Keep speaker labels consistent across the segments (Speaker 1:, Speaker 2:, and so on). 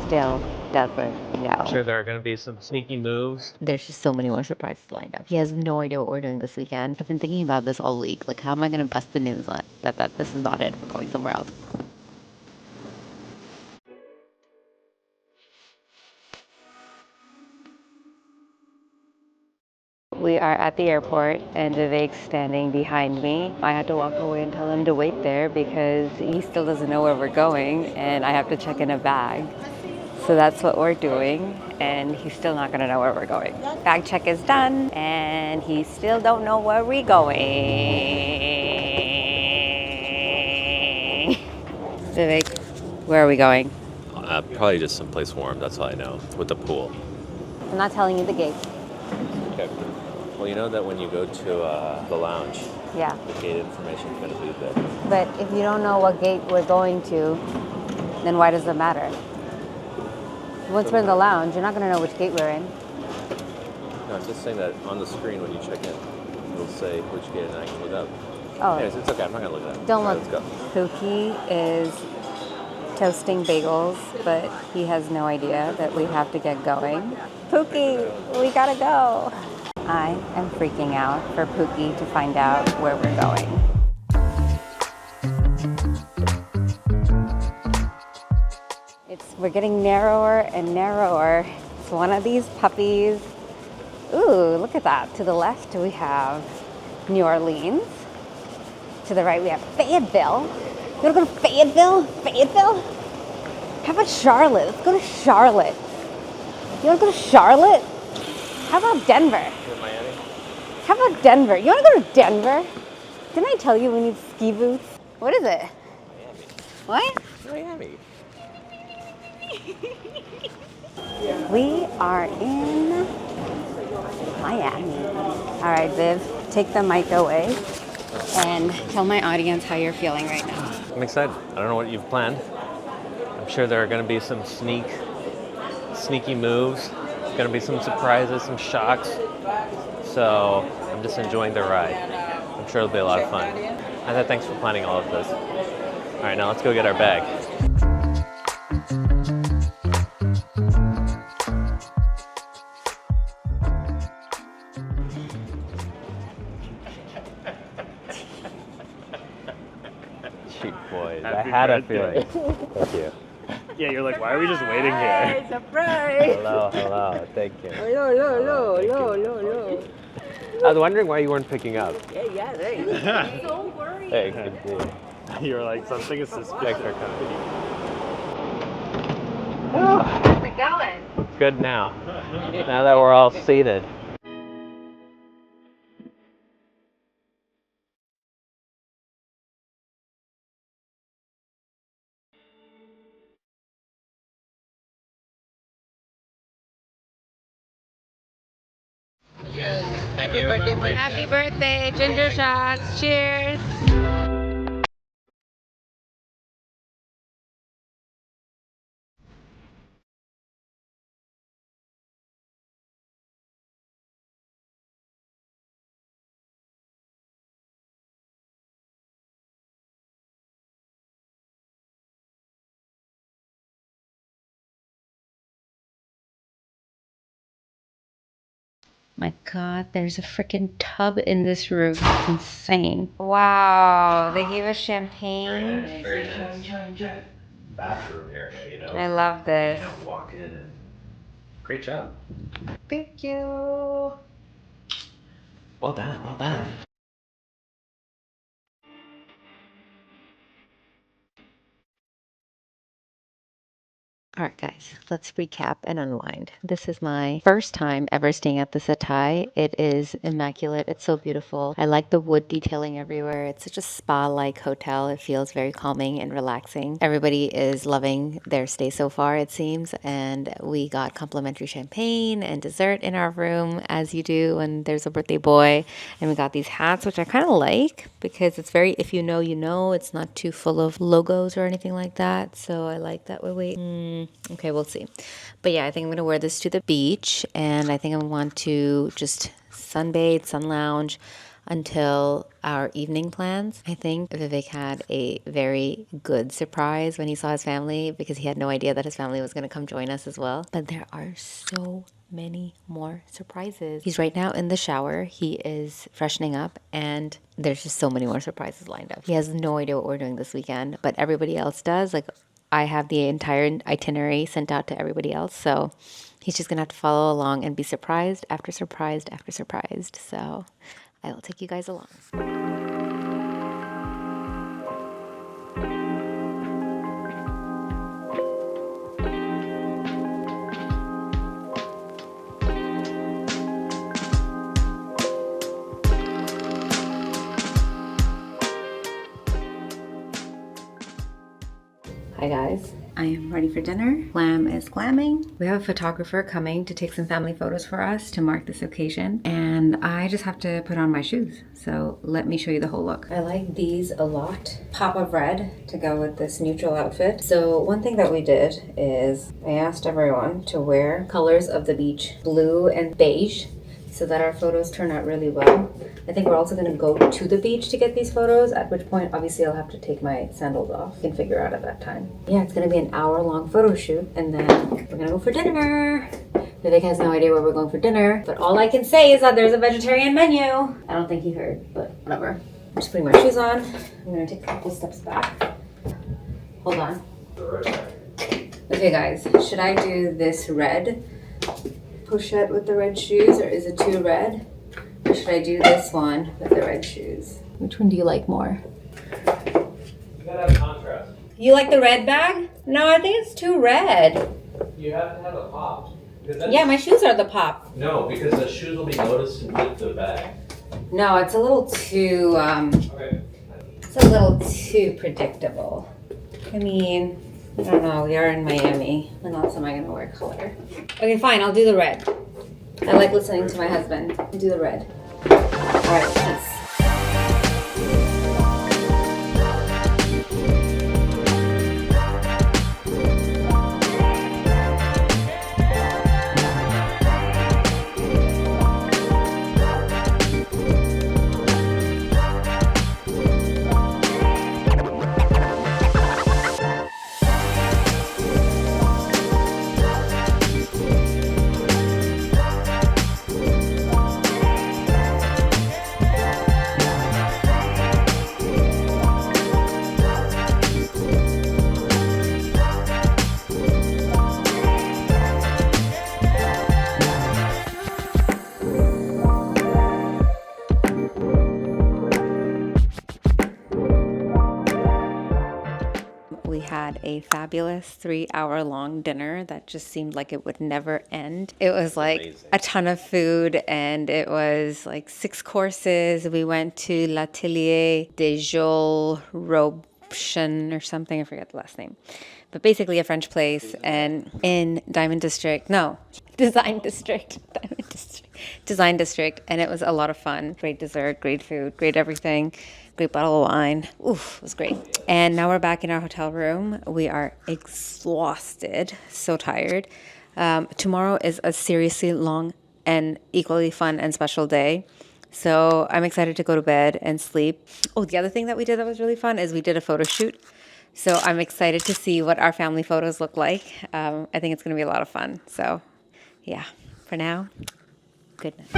Speaker 1: still doesn't know.
Speaker 2: Sure, there are going to be some sneaky moves.
Speaker 1: There's just so many more surprises lined up. He has no idea what we're doing this weekend. I've been thinking about this all week. Like, how am I going to bust the news on that this is not it? We're going somewhere else. We are at the airport and Vivek's standing behind me. I had to walk away and tell him to wait there because he still doesn't know where we're going and I have to check in a bag. So that's what we're doing, and he's still not gonna know where we're going. Bag check is done, and he still don't know where we're going. Vivek, where are we going?
Speaker 3: Probably just someplace warm, that's all I know, with the pool.
Speaker 1: I'm not telling you the gate.
Speaker 3: Okay. Well, you know that when you go to the lounge,
Speaker 1: Yeah.
Speaker 3: the gate information is going to be there.
Speaker 1: But if you don't know what gate we're going to, then why does it matter? Once we're in the lounge, you're not gonna know which gate we're in.
Speaker 3: No, I'm just saying that on the screen when you check in, it'll say which gate, and I can look up.
Speaker 1: Oh.
Speaker 3: Anyways, it's okay, I'm not going to look at it.
Speaker 1: Don't
Speaker 3: All
Speaker 1: look.
Speaker 3: right, let's go.
Speaker 1: Pookie is toasting bagels, but he has no idea that we have to get going. Pookie, we gotta go. I am freaking out for Pookie to find out where we're going. We're getting narrower and narrower. It's one of these puppies. Ooh, look at that. To the left, we have New Orleans. To the right, we have Fayetteville. You wanna go to Fayetteville? Fayetteville? How about Charlotte? Let's go to Charlotte. You wanna go to Charlotte? How about Denver?
Speaker 3: Miami?
Speaker 1: How about Denver? You wanna go to Denver? Didn't I tell you we need ski boots? What is it?
Speaker 3: Miami.
Speaker 1: What?
Speaker 3: Miami.
Speaker 1: We are in Miami. All right, Viv, take the mic away and tell my audience how you're feeling right now.
Speaker 2: I'm excited. I don't know what you've planned. I'm sure there are going to be some sneaky moves. There's going to be some surprises, some shocks. So I'm just enjoying the ride. I'm sure it'll be a lot of fun. And thanks for planning all of this. All right, now let's go get our bag.
Speaker 3: Cheap boys. I
Speaker 2: Happy
Speaker 3: had a
Speaker 2: birthday.
Speaker 3: feeling. Thank you.
Speaker 2: Yeah, you're like, why are we just waiting here?
Speaker 1: Surprise!
Speaker 3: Hello. Thank you.
Speaker 1: Hello.
Speaker 3: I was wondering why you weren't picking up.
Speaker 1: Yeah, there you go.
Speaker 4: So worried.
Speaker 3: Hey, good to see you.
Speaker 2: You're like, something is suspicious.
Speaker 3: Thanks for coming.
Speaker 4: How's it going?
Speaker 3: Good now. Now that we're all seated.
Speaker 4: Happy birthday, ginger shots, cheers.
Speaker 1: My God, there's a freaking tub in this room. It's insane. Wow, they gave us champagne.
Speaker 3: Bathroom area, you know.
Speaker 1: I love this.
Speaker 3: Walk in and great job.
Speaker 1: Thank you.
Speaker 3: Well done.
Speaker 1: All right, guys, let's recap and unwind. This is my first time ever staying at the Setai. It is immaculate. It's so beautiful. I like the wood detailing everywhere. It's such a spa-like hotel. It feels very calming and relaxing. Everybody is loving their stay so far, it seems. And we got complimentary champagne and dessert in our room, as you do when there's a birthday boy. And we got these hats, which I kind of like because it's very, if you know, you know. It's not too full of logos or anything like that. So I like that. Wait. Okay, we'll see. But yeah, I think I'm going to wear this to the beach, and I think I want to just sunbathe, sun lounge. until our evening plans. I think Vivek had a very good surprise when he saw his family because he had no idea that his family was going to come join us as well. But there are so many more surprises. He's right now in the shower. He is freshening up and there's just so many more surprises lined up. He has no idea what we're doing this weekend, but everybody else does. Like, I have the entire itinerary sent out to everybody else. So he's just going to have to follow along and be surprised after surprised after surprised. So I will take you guys along. Hi guys, I am ready for dinner. Glam is glamming. We have a photographer coming to take some family photos for us to mark this occasion, and I just have to put on my shoes. So let me show you the whole look. I like these a lot. Pop of red to go with this neutral outfit. So one thing that we did is I asked everyone to wear colors of the beach, blue and beige, so that our photos turn out really well. I think we're also gonna go to the beach to get these photos, at which point obviously I'll have to take my sandals off and figure out at that time. Yeah, it's gonna be an hour-long photo shoot and then we're gonna go for dinner. Vivek has no idea where we're going for dinner, but all I can say is that there's a vegetarian menu. I don't think he heard, but whatever. I'm just putting my shoes on. I'm gonna take a couple steps back. Hold on. Okay guys, should I do this red pochette with the red shoes, or is it too red? Or should I do this one with the red shoes? Which one do you like more?
Speaker 2: You gotta have contrast.
Speaker 1: You like the red bag? No, I think it's too red.
Speaker 2: You have to have a pop.
Speaker 1: Yeah, my shoes are the pop.
Speaker 2: No, because the shoes will be noticed with the bag.
Speaker 1: No, it's a little too,
Speaker 2: Okay.
Speaker 1: it's a little too predictable. I mean, I don't know, we are in Miami. When else am I gonna wear color? Okay, fine, I'll do the red. I like listening to my husband. I'll do the red. All right, peace. We had a fabulous 3-hour-long dinner that just seemed like it would never end. It was like
Speaker 3: Amazing.
Speaker 1: a ton of food, and it was like 6 courses. We went to L'Atelier de Joel Robchen or something. I forget the last name. But basically a French place and in Diamond District. No, Design District. Diamond District. Design District. And it was a lot of fun. Great dessert, great food, great everything. Great bottle of wine. Oof, it was great. And now we're back in our hotel room. We are exhausted, so tired. Tomorrow is a seriously long and equally fun and special day. So I'm excited to go to bed and sleep. Oh, the other thing that we did that was really fun is we did a photo shoot. So I'm excited to see what our family photos look like. I think it's going to be a lot of fun. So yeah, for now, good night.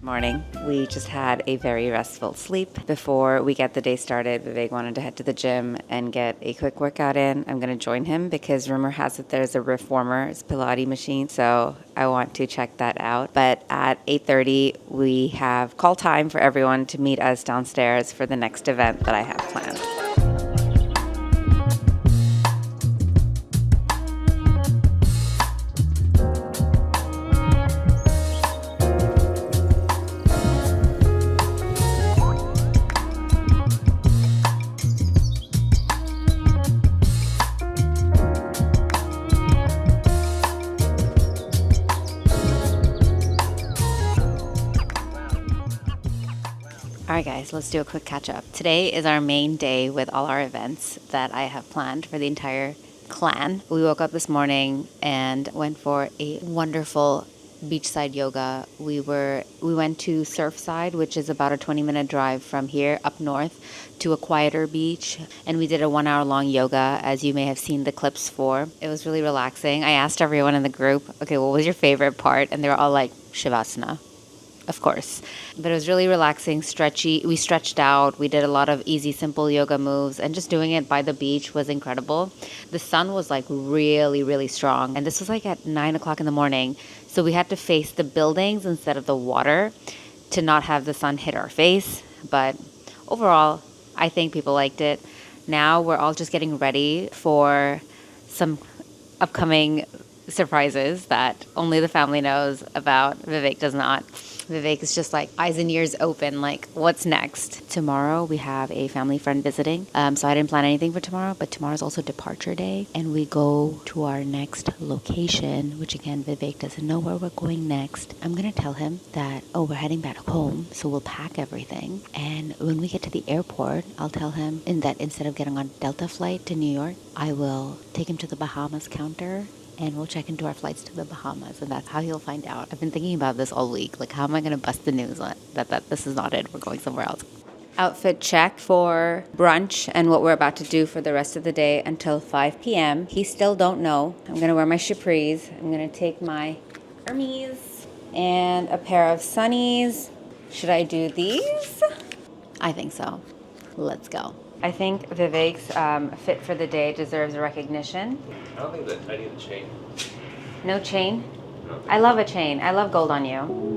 Speaker 1: Morning. We just had a very restful sleep. Before we get the day started, Vivek wanted to head to the gym and get a quick workout in. I'm going to join him because rumor has it there's a reformer, it's Pilates machine, so I want to check that out. But at 8:30, we have call time for everyone to meet us downstairs for the next event that I have planned. right, guys, let's do a quick catch up. Today is our main day with all our events that I have planned for the entire clan. We woke up this morning and went for a wonderful beachside yoga. We went to Surfside, which is about a 20-minute drive from here up north to a quieter beach, and we did a 1 hour long yoga, as you may have seen the clips for. It was really relaxing. I asked everyone in the group, okay, what was your favorite part? And they were all like, Shavasana. Of course. But it was really relaxing, stretchy. We stretched out. We did a lot of easy, simple yoga moves. And just doing it by the beach was incredible. The sun was like really, really strong. And this was like at 9 o'clock in the morning. So we had to face the buildings instead of the water to not have the sun hit our face. But overall, I think people liked it. Now we're all just getting ready for some upcoming surprises that only the family knows about. Vivek does not. Vivek is just like eyes and ears open, like, what's next? Tomorrow we have a family friend visiting. So I didn't plan anything for tomorrow, but tomorrow's also departure day. And we go to our next location, which again, Vivek doesn't know where we're going next. I'm going to tell him that, we're heading back home. So we'll pack everything. And when we get to the airport, I'll tell him that instead of getting on a Delta flight to New York, I will take him to the Bahamas counter and we'll check into our flights to the Bahamas, and that's how he'll find out. I've been thinking about this all week. Like, how am I going to bust the news on that this is not it? We're going somewhere else. Outfit check for brunch and what we're about to do for the rest of the day until 5 p.m. He still don't know. I'm going to wear my Capris. I'm going to take my Hermes and a pair of sunnies. Should I do these? I think so. Let's go. I think Vivek's fit for the day deserves a recognition.
Speaker 3: I don't think that I need a chain.
Speaker 1: No chain?
Speaker 3: No.
Speaker 1: I love a chain. I love gold on you.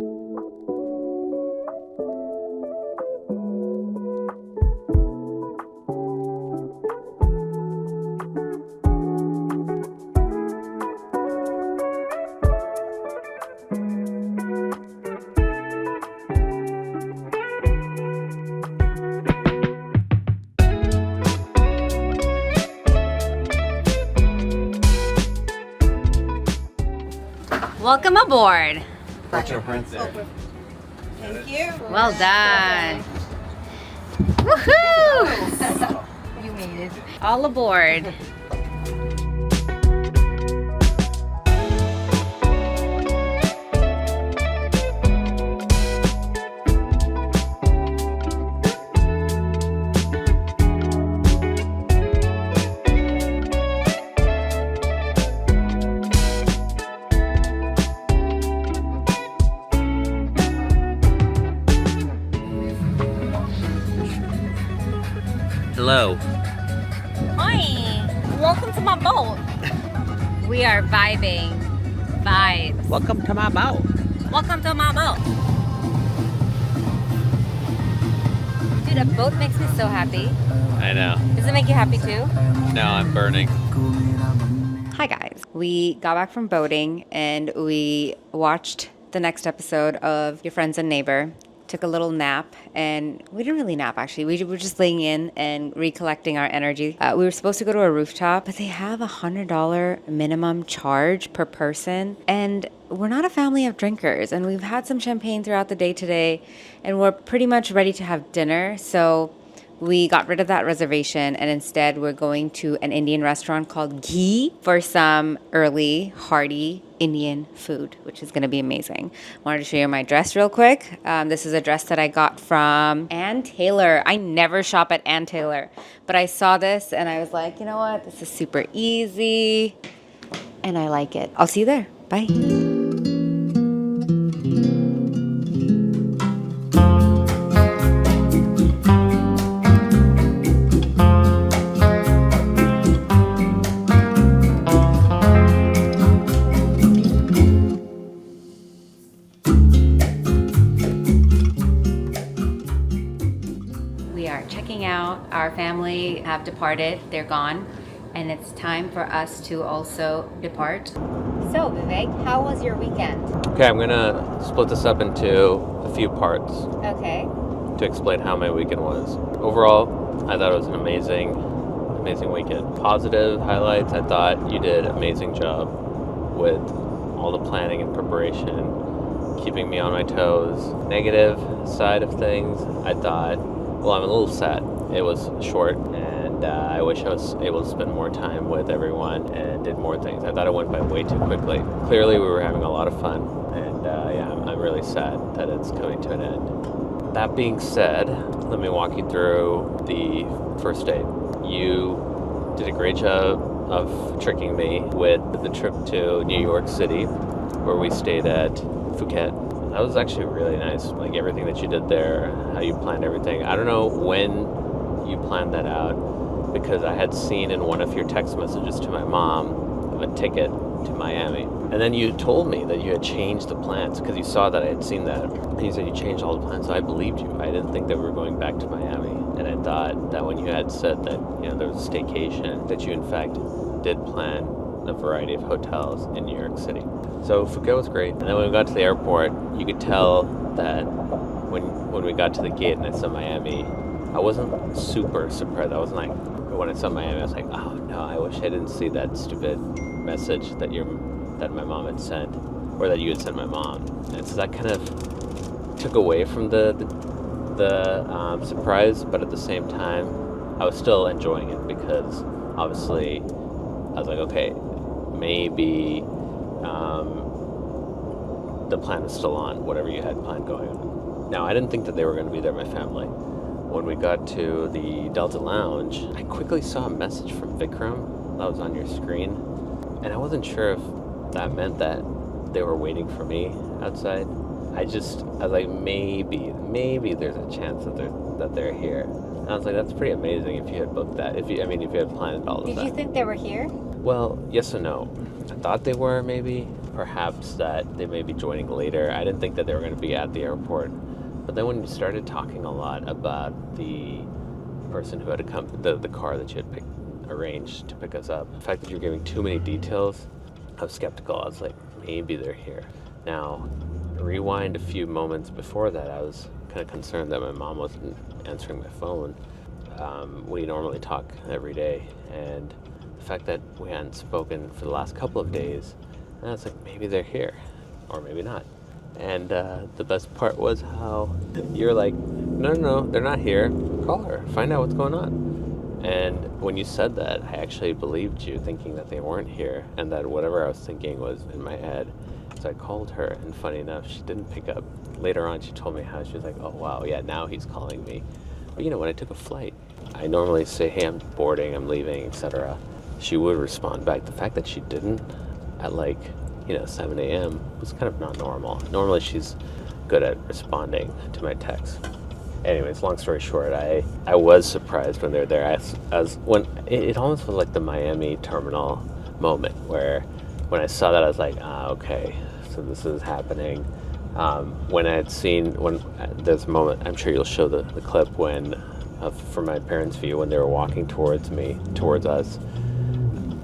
Speaker 1: Welcome aboard.
Speaker 3: Picture print there.
Speaker 4: Thank you.
Speaker 1: Well done. Woohoo!
Speaker 4: You made it.
Speaker 1: All aboard.
Speaker 2: Hello.
Speaker 1: Hi. Welcome to my boat. We are vibing. Vibes.
Speaker 2: Welcome to my boat.
Speaker 1: Welcome to my boat. Dude, a boat makes me so happy.
Speaker 2: I know.
Speaker 1: Does it make you happy too?
Speaker 2: No, I'm burning.
Speaker 1: Hi guys. We got back from boating and we watched the next episode of Your Friends and Neighbor. Took a little nap, and we didn't really nap actually. We were just laying in and recollecting our energy. We were supposed to go to a rooftop, but they have $100 minimum charge per person, and we're not a family of drinkers, and we've had some champagne throughout the day today, and we're pretty much ready to have dinner. So we got rid of that reservation, and instead we're going to an Indian restaurant called Ghee for some early, hearty Indian food, which is going to be amazing. Wanted to show you my dress real quick. This is a dress that I got from Ann Taylor. I never shop at Ann Taylor, but I saw this and I was like, you know what? This is super easy and I like it. I'll see you there. Bye. Our family have departed. They're gone. And it's time for us to also depart. So, Vivek, how was your weekend?
Speaker 2: Okay, I'm gonna split this up into a few parts
Speaker 1: Okay.
Speaker 2: to explain how my weekend was. Overall, I thought it was an amazing weekend. Positive highlights, I thought you did an amazing job with all the planning and preparation keeping me on my toes. Negative side of things, I thought, well, I'm a little sad. It was short, and I wish I was able to spend more time with everyone and did more things. I thought it went by way too quickly. Clearly, we were having a lot of fun, and yeah, I'm really sad that it's coming to an end. That being said, let me walk you through the first date. You did a great job of tricking me with the trip to New York City, where we stayed at Phuket. That was actually really nice, like everything that you did there, how you planned everything. I don't know when you planned that out, because I had seen in one of your text messages to my mom a ticket to Miami. And then you told me that you had changed the plans, because you saw that I had seen that. And you said you changed all the plans, so I believed you. I didn't think that we were going back to Miami. And I thought that when you had said that, you know, there was a staycation, that you in fact did plan a variety of hotels in New York City. So Phuket was great. And then when we got to the airport, you could tell that when we got to the gate and I saw Miami, I wasn't super surprised. I wasn't like, when I saw Miami, I was like, oh no, I wish I didn't see that stupid message that my mom had sent, or that you had sent my mom. And so that kind of took away from the surprise, but at the same time, I was still enjoying it, because obviously I was like, okay, maybe the plan is still on, whatever you had planned going on. Now, I didn't think that they were going to be there, my family. When we got to the Delta Lounge, I quickly saw a message from Vikram that was on your screen, and I wasn't sure if that meant that they were waiting for me outside. I was like, maybe there's a chance that they're here. And I was like, that's pretty amazing if you had booked that. If you had planned all of that.
Speaker 1: Did you think they were here?
Speaker 2: Well, yes and no. I thought they were, maybe. Perhaps that they may be joining later. I didn't think that they were going to be at the airport. But then when you started talking a lot about the person who had the car that you had arranged to pick us up, the fact that you were giving too many details, I was skeptical. I was like, maybe they're here. Now, rewind a few moments before that, I was kind of concerned that my mom wasn't answering my phone. We normally talk every day, and the fact that we hadn't spoken for the last couple of days, I was like, maybe they're here, or maybe not. And the best part was how you're like, no, they're not here. Call her, find out what's going on. And when you said that, I actually believed you, thinking that they weren't here, and that whatever I was thinking was in my head. So I called her, and funny enough, she didn't pick up. Later on, she told me how she was like, oh wow, yeah, now he's calling me. But you know, when I took a flight, I normally say, hey, I'm boarding, I'm leaving, etc. She would respond back. The fact that she didn't at 7 a.m. was kind of not normal. Normally she's good at responding to my texts. Anyways, long story short, I was surprised when they were there. When it almost was like the Miami terminal moment, where when I saw that, I was like, okay, so this is happening. When I had seen, there's a moment, I'm sure you'll show the clip from my parents' view, when they were walking towards us,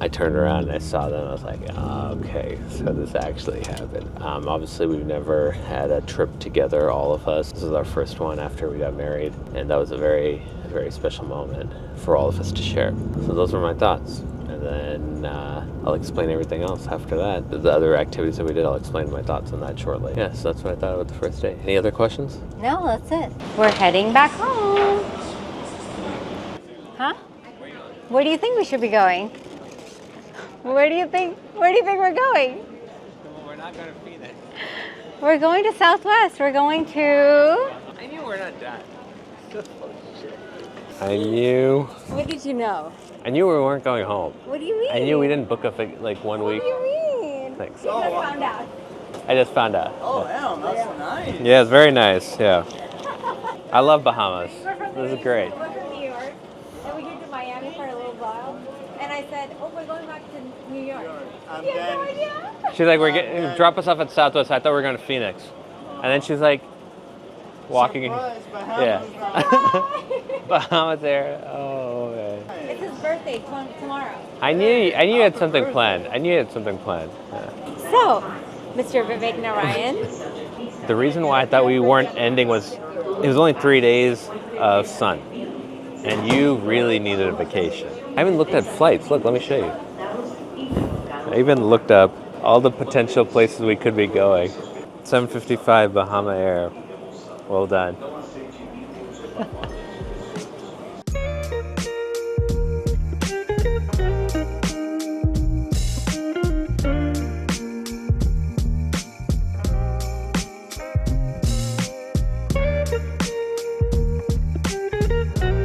Speaker 2: I turned around and I saw them. I was like, okay, so this actually happened. Obviously, we've never had a trip together, all of us. This is our first one after we got married, and that was a very, very special moment for all of us to share. So those were my thoughts. And then I'll explain everything else after that. The other activities that we did, I'll explain my thoughts on that shortly. Yeah, so that's what I thought about the first day. Any other questions?
Speaker 1: No, that's it. We're heading back home. Huh? Where do you think we should be going? Where do you think we're going?
Speaker 2: Well, we're not going to Phoenix.
Speaker 1: We're going to Southwest. We're going to...
Speaker 2: I knew we're not done. I knew.
Speaker 1: What did you know?
Speaker 2: I knew we weren't going home.
Speaker 1: What do you mean?
Speaker 2: I knew we didn't book a 1 week.
Speaker 1: What do you mean?
Speaker 2: Thanks.
Speaker 1: You just found out.
Speaker 2: I just found out.
Speaker 5: Oh, damn, that's nice.
Speaker 2: Yeah, it's very nice. Yeah. I love Bahamas. This is great.
Speaker 1: We're from New York, and we came to Miami for a little while. And I said, oh, we're going back to New York.
Speaker 5: And
Speaker 1: You have no
Speaker 5: then,
Speaker 1: idea?
Speaker 2: She's like, drop us off at Southwest. I thought we were going to Phoenix. And then she's like, walking.
Speaker 5: surprise,
Speaker 2: Yeah.
Speaker 5: Bahamas.
Speaker 2: Bahamas there. Oh, man.
Speaker 1: It's his birthday tomorrow.
Speaker 2: I knew you had something planned. Yeah.
Speaker 1: So, Mr. Vivek Narayan.
Speaker 2: The reason why I thought we weren't ending was it was only 3 days of sun. And you really needed a vacation. I haven't looked at flights. Look, let me show you. I even looked up all the potential places we could be going. 7:55 Bahama Air. Well done.